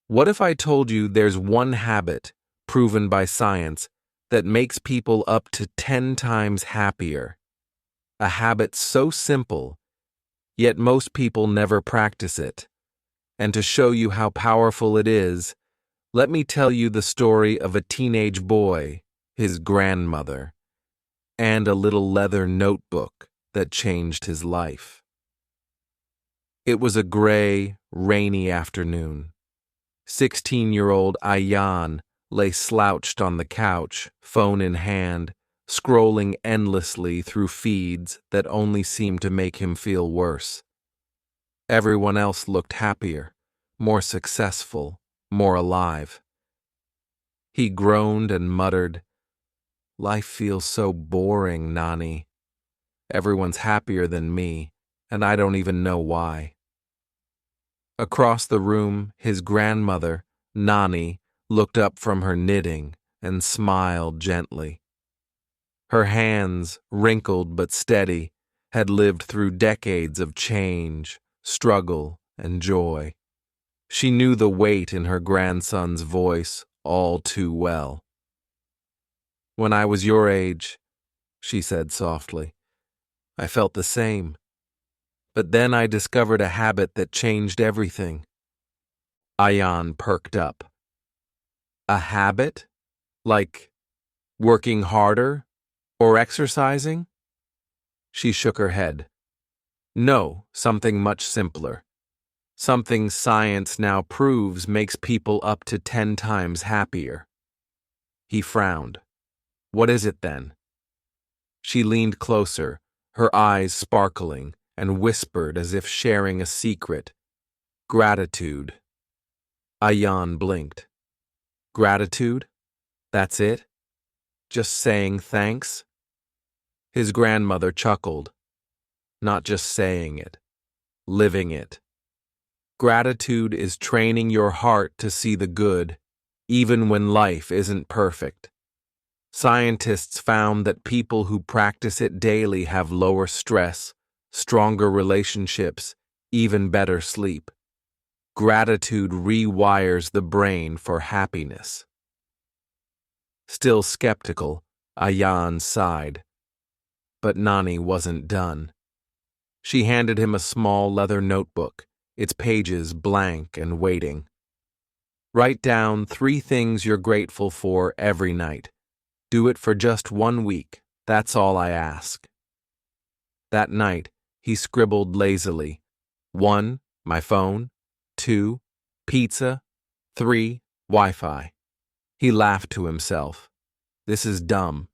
What if I told you there's one habit, proven by science, that makes people up to 10 times happier? A habit so simple, yet most people never practice it. And to show you how powerful it is, let me tell you the story of a teenage boy, his grandmother, and a little leather notebook that changed his life. It was a gray, rainy afternoon. 16-year-old Ayan lay slouched on the couch, phone in hand, scrolling endlessly through feeds that only seemed to make him feel worse. Everyone else looked happier, more successful, more alive. He groaned and muttered, "Life feels so boring, Nani. Everyone's happier than me, and I don't even know why." Across the room, his grandmother, Nani, looked up from her knitting and smiled gently. Her hands, wrinkled but steady, had lived through decades of change, struggle, and joy. She knew the weight in her grandson's voice all too well. "When I was your age," she said softly, "I felt the same. But then I discovered a habit that changed everything." Ayan perked up. "A habit? Like working harder or exercising?" She shook her head. "No, something much simpler. Something science now proves makes people up to 10 times happier." He frowned. "What is it then?" She leaned closer, her eyes sparkling, and whispered as if sharing a secret. "Gratitude." Ayan blinked. "Gratitude? That's it? Just saying thanks?" His grandmother chuckled. "Not just saying it, living it. Gratitude is training your heart to see the good, even when life isn't perfect. Scientists found that people who practice it daily have lower stress, stronger relationships, even better sleep. Gratitude rewires the brain for happiness." Still skeptical, Ayan sighed. But Nani wasn't done. She handed him a small leather notebook, its pages blank and waiting. "Write down 3 things you're grateful for every night. Do it for just 1 week. That's all I ask." That night, he scribbled lazily. 1, my phone. 2, pizza. 3, Wi-Fi. He laughed to himself. This is dumb.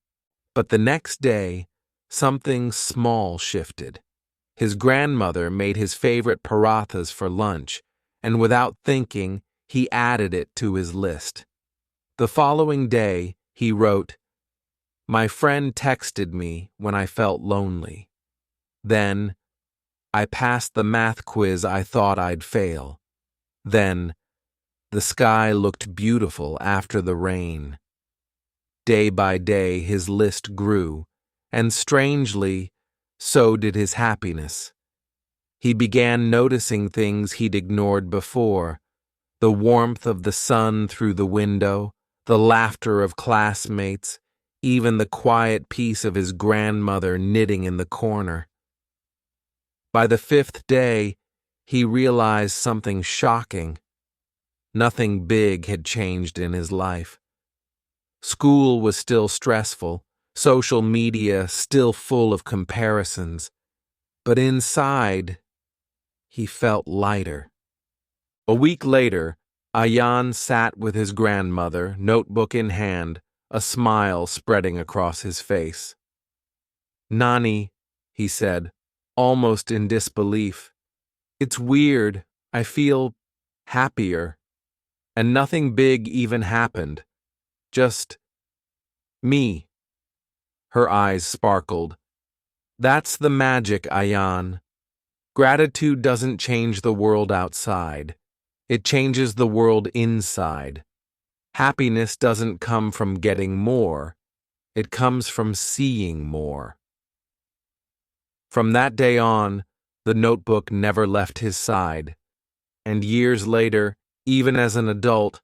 But the next day, something small shifted. His grandmother made his favorite parathas for lunch, and without thinking, he added it to his list. The following day, he wrote, "My friend texted me when I felt lonely. Then, I passed the math quiz I thought I'd fail. Then, the sky looked beautiful after the rain." Day by day, his list grew, and strangely, so did his happiness. He began noticing things he'd ignored before: the warmth of the sun through the window, the laughter of classmates, even the quiet peace of his grandmother knitting in the corner. By the 5th day, he realized something shocking. Nothing big had changed in his life. School was still stressful, social media still full of comparisons, but inside, he felt lighter. A week later, Ayan sat with his grandmother, notebook in hand, a smile spreading across his face. "Nani," he said, almost in disbelief, "it's weird. I feel happier. And nothing big even happened. Just me." Her eyes sparkled. "That's the magic, Ayan. Gratitude doesn't change the world outside. It changes the world inside. Happiness doesn't come from getting more. It comes from seeing more." From that day on, the notebook never left his side, and years later, Even as an adult,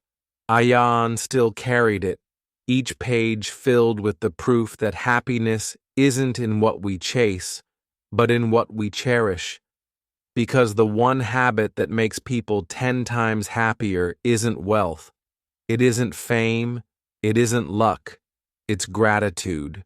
Ayan still carried it, each page filled with the proof that happiness isn't in what we chase, but in what we cherish. Because the one habit that makes people 10 times happier isn't wealth. It isn't fame. It isn't luck. It's gratitude.